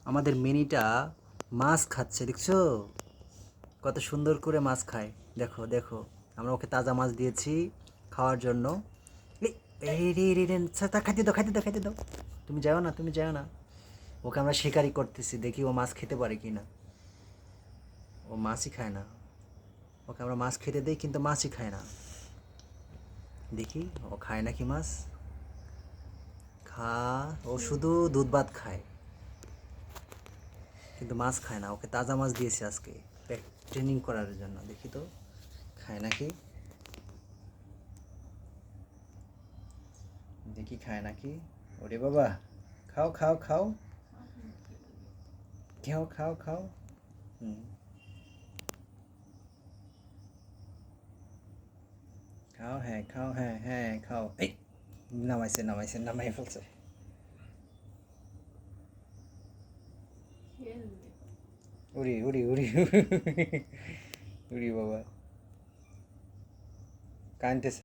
আমাদের মিনিটা মাছ খাচ্ছে, দেখছো কত সুন্দর করে মাছ খায়। দেখো দেখো, আমরা ওকে তাজা মাছ দিয়েছি খাওয়ার জন্য। এই এই রে রে রে, তা খাইতে দাও, খাইতে দাও, খাইতে দাও। তুমি যাও না, তুমি যাও না। ওকে আমরা শিকারি করতেছি, দেখি ও মাছ খেতে পারে কি না। ও মাছই খায় না। ওকে আমরা মাছ খেতে দিই কিন্তু মাছই খায় না। দেখি ও খায় নাকি মাছ। খা, ও শুধু দুধ ভাত খায় কিন্তু মাছ খায় না। ওকে তাজা মাছ দিয়েছি আজকে ট্রেনিং করার জন্য। দেখি তো খায় নাকি, দেখি খায় নাকি। ওরে বাবা, খাও খাও খাও, খাও খাও খাও। হুম, খাও, হ্যাঁ খাও, হ্যাঁ হ্যাঁ খাও। এই নামাইছে নামাইছে, নামাই ফেলছে। উড়ি উড়ি উড়ি উড়ি বাবা, কানতেছে।